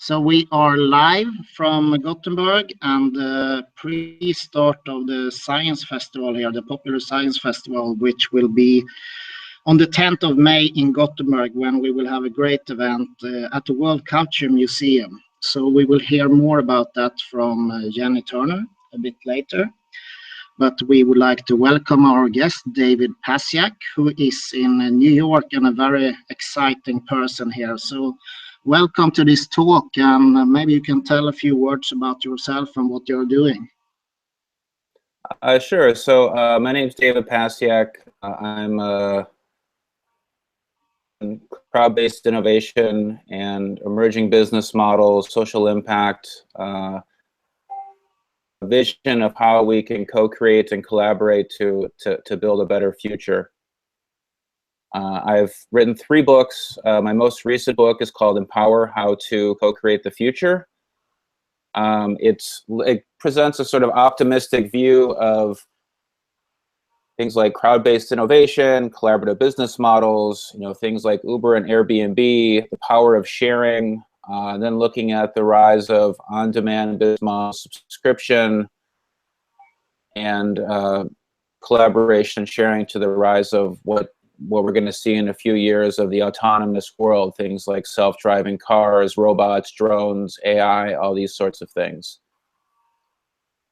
So we are live from Gothenburg and the pre-start of the science festival here, the popular science festival, which will be on the 10th of May in Gothenburg, when we will have a great event at the World Culture Museum. So we will hear more about that from Jenny Turner a bit later. But we would like to welcome our guest, David Pasiak, who is in New York and a very exciting person here. So welcome to this talk, and maybe you can tell a few words about yourself and what you're doing. Sure. So my name is David Pasiak. I'm in crowd-based innovation and emerging business models, social impact, vision of how we can co-create and collaborate to build a better future. I've written 3 books. My most recent book is called Empower: How to Co-Create the Future. It presents a sort of optimistic view of things like crowd-based innovation, collaborative business models, things like Uber and Airbnb, the power of sharing, then looking at the rise of on-demand business models, subscription, and collaboration and sharing, to the rise of what we're going to see in a few years of the autonomous world, things like self-driving cars, robots, drones, AI, all these sorts of things.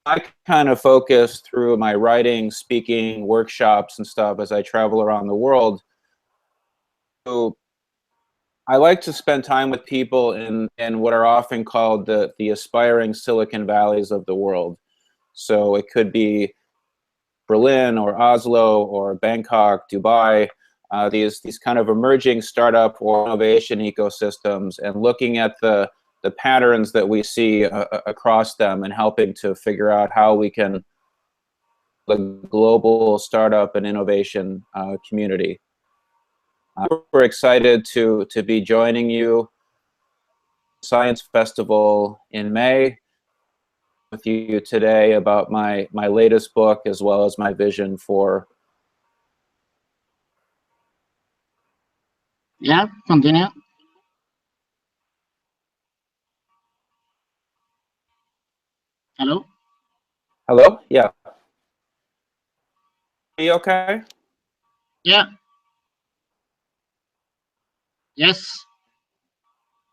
I kind of focus through my writing, speaking, workshops and stuff as I travel around the world. So I like to spend time with people in what are often called the aspiring Silicon Valleys of the world. So it could be Berlin or Oslo or Bangkok, Dubai, these kind of emerging startup or innovation ecosystems, and looking at the patterns that we see across them and helping to figure out how we can the global startup and innovation community. We're excited to be joining you Science Festival in May with you today about my latest book, as well as my vision for. Yeah, continue. Hello? Hello? Yeah. Are you okay? Yeah. Yes.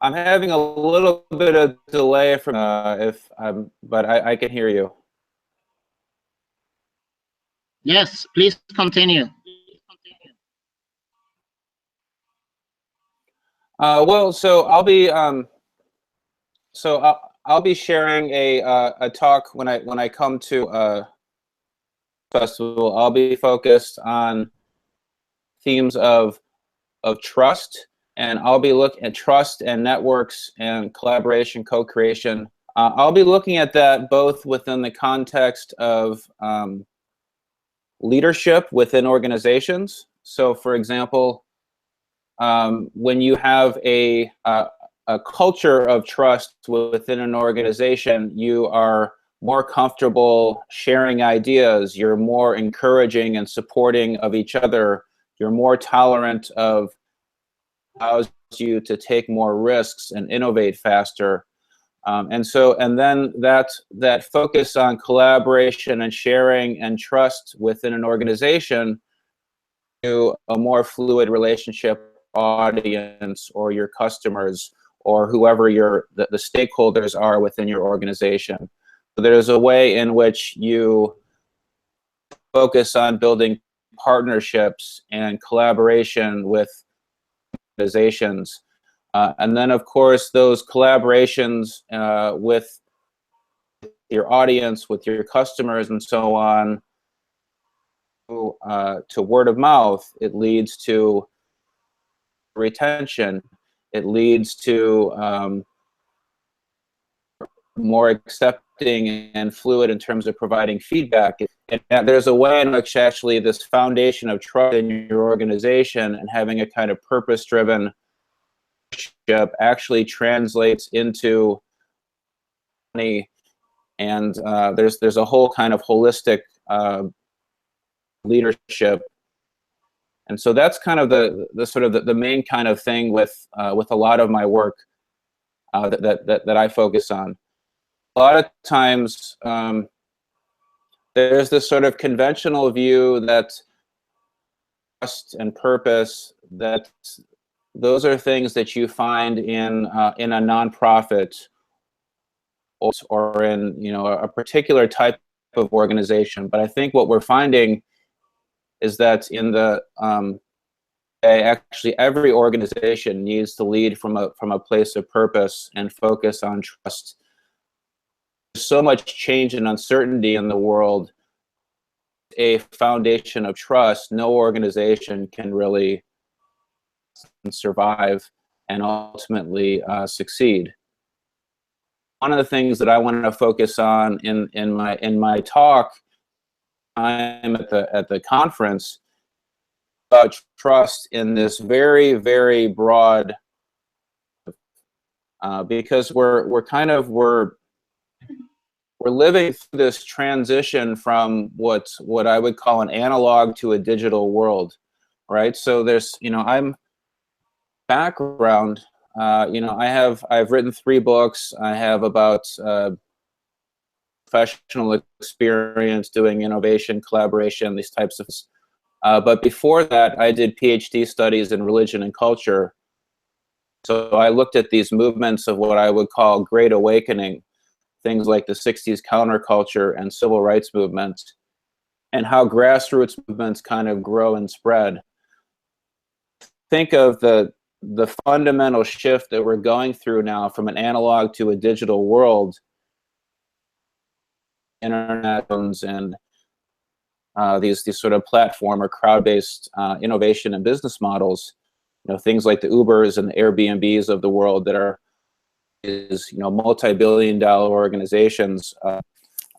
I'm having a little bit of delay from but I can hear you. Yes, please continue. Well, so I'll be sharing a talk when I come to festival. I'll be focused on themes of trust, and I'll be looking at trust and networks and collaboration, co-creation. I'll be looking at that both within the context of leadership within organizations. So, for example, when you have a culture of trust within an organization, you are more comfortable sharing ideas, you're more encouraging and supporting of each other, you're more tolerant of allows you to take more risks and innovate faster. And then that focus on collaboration and sharing and trust within an organization to a more fluid relationship audience or your customers or whoever the stakeholders are within your organization. So there's a way in which you focus on building partnerships and collaboration with organizations. And then, of course, those collaborations with your audience, with your customers, and so on, to word of mouth, it leads to retention. It leads to more accepting and fluid in terms of providing feedback. And there's a way in which actually this foundation of trust in your organization and having a kind of purpose-driven actually translates into money, and there's a whole kind of holistic leadership, and so that's kind of the sort of the main kind of thing with a lot of my work. that I focus on. A lot of times, there's this sort of conventional view that trust and purpose, that those are things that you find in a nonprofit or in, you know, a particular type of organization. But I think what we're finding is that in the actually every organization needs to lead from a place of purpose and focus on trust. There's so much change and uncertainty in the world. A foundation of trust, no organization can really survive and ultimately succeed. One of the things that I want to focus on in my talk, I'm at the conference, about trust in this very, very broad, because we're living through this transition from what I would call an analog to a digital world, right? So there's, you know, I'm background, you know, I've written 3 books. I have about professional experience doing innovation, collaboration, these types of. But before that, I did PhD studies in religion and culture. So I looked at these movements of what I would call Great Awakening, things like the 60s counterculture and civil rights movements, and how grassroots movements kind of grow and spread. Think of the fundamental shift that we're going through now from an analog to a digital world, internet and these sort of platform or crowd-based innovation and business models. You know, things like the Ubers and the Airbnbs of the world that are, you know, multi-billion-dollar organizations,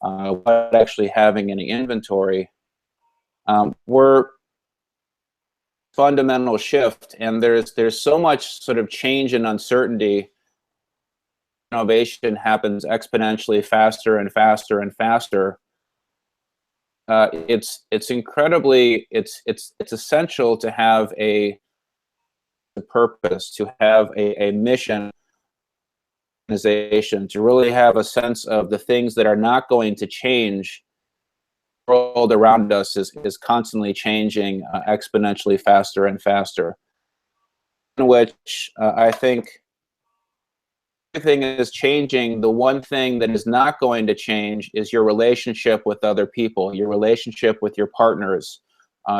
without actually having any inventory. We're fundamental shift, and there's so much sort of change and uncertainty. Innovation happens exponentially faster and faster and faster. It's incredibly, it's essential to have a purpose, to have a mission, organization, to really have a sense of the things that are not going to change. The world around us is constantly changing exponentially faster and faster, in which I think everything is changing. The one thing that is not going to change is your relationship with other people, your relationship with your partners,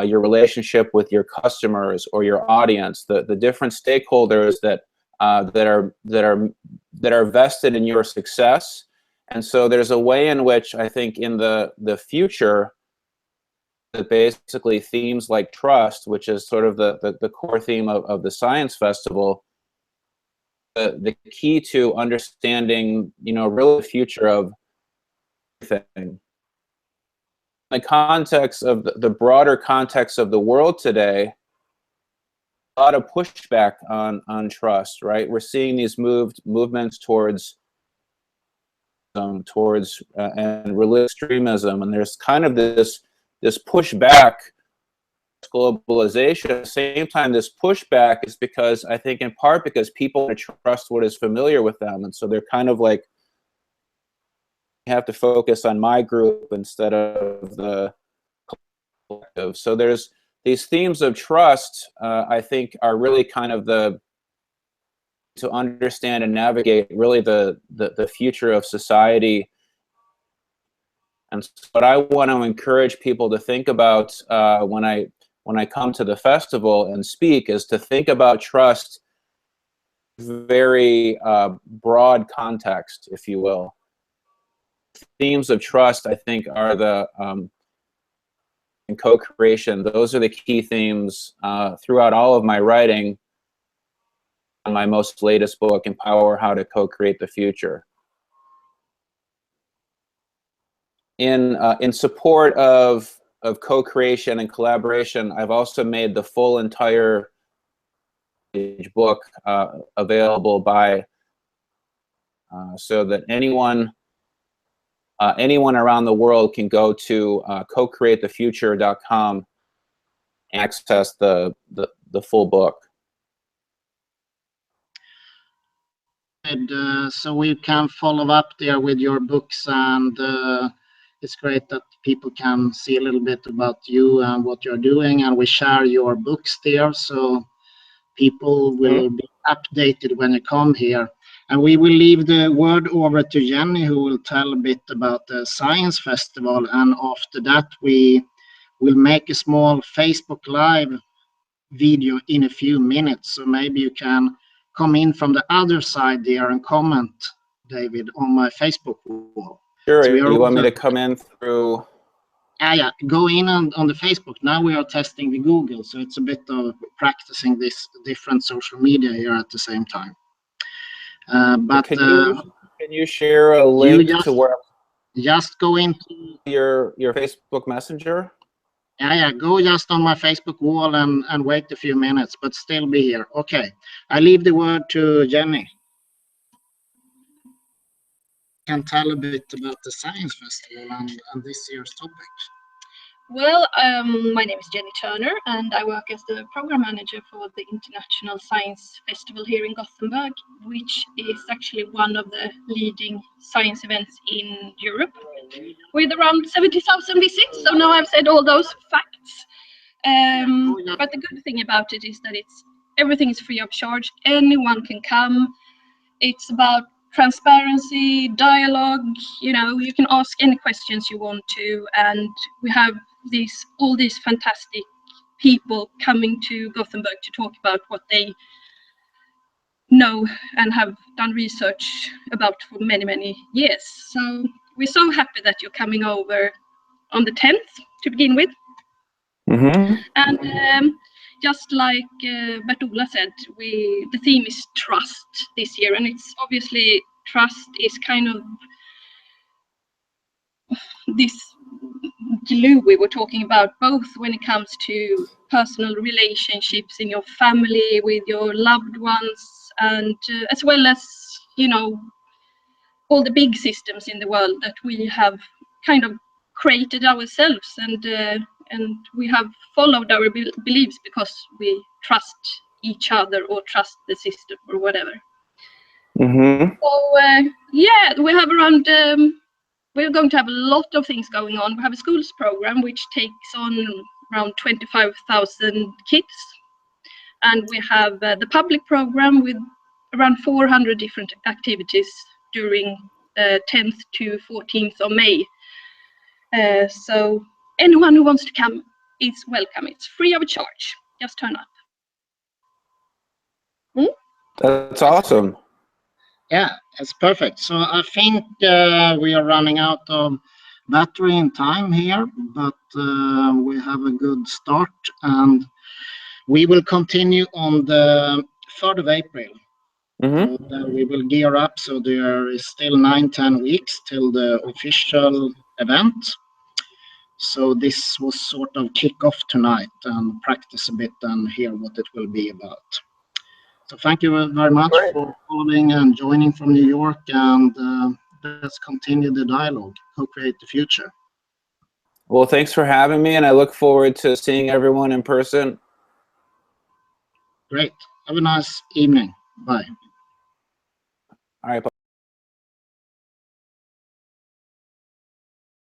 your relationship with your customers or your audience, the different stakeholders that are vested in your success. And so there's a way in which I think in the future, that basically themes like trust, which is sort of the core theme of the Science Festival, the key to understanding, you know, really the future of everything. In the context of the broader context of the world today, a lot of pushback on trust, right? We're seeing these movements towards and religious extremism, and there's kind of this pushback, globalization. At the same time, this pushback is because, I think in part because people trust what is familiar with them, and so they're kind of like, you have to focus on my group instead of the collective. So there's these themes of trust, I think, are really kind of to understand and navigate really the future of society. And what I want to encourage people to think about when I come to the festival and speak is to think about trust very broad context, if you will. Themes of trust, I think, are the in co-creation. Those are the key themes throughout all of my writing. On my most latest book, Empower: How to Co-Create the Future. In support of co-creation and collaboration, I've also made the full entire book available by so that anyone around the world can go to co-createthefuture.com and access the full book. David, so we can follow up there with your books, and it's great that people can see a little bit about you and what you're doing, and we share your books there, so people will be updated when you come here. And we will leave the word over to Jenny, who will tell a bit about the Science Festival, and after that we will make a small Facebook Live video in a few minutes, so maybe you can come in from the other side there and comment, David, on my Facebook wall. Sure. So you want me to come in through? Yeah, go in on the Facebook. Now we are testing the Google, so it's a bit of practicing this different social media here at the same time. But can you share a link to where? Just go into your Facebook Messenger. Yeah, go just on my Facebook wall and wait a few minutes, but still be here. Okay, I leave the word to Jenny. Can tell a bit about the Science Festival and this year's topic. Well, my name is Jenny Turner, and I work as the program manager for the International Science Festival here in Gothenburg, which is actually one of the leading science events in Europe, with around 70,000 visits. So now I've said all those facts. But the good thing about it is that everything is free of charge. Anyone can come. It's about transparency, dialogue. You can ask any questions you want to, and we have all these fantastic people coming to Gothenburg to talk about what they know and have done research about for many, many years. So we're so happy that you're coming over on the 10th to begin with. And just like Bert-Ola said, the theme is trust this year, and it's obviously trust is kind of this glue we were talking about, both when it comes to personal relationships in your family, with your loved ones, and as well as all the big systems in the world that we have kind of created ourselves, and we have followed our beliefs because we trust each other or trust the system or whatever. So yeah, we have we're going to have a lot of things going on. We have a schools program which takes on around 25,000 kids, and we have the public program with around 400 different activities during 10th to 14th of May. So anyone who wants to come is welcome. It's free of charge. Just turn up. That's awesome. Yeah, it's perfect. So I think we are running out of battery and time here, but we have a good start, and we will continue on the 3rd of April. So then we will gear up, so there is still 9-10 weeks till the official event. So this was sort of kick off tonight and practice a bit and hear what it will be about. So thank you very much for following and joining from New York, and let's continue the dialogue, co-create the future. Well, thanks for having me, and I look forward to seeing everyone in person. Great. Have a nice evening. Bye. All right.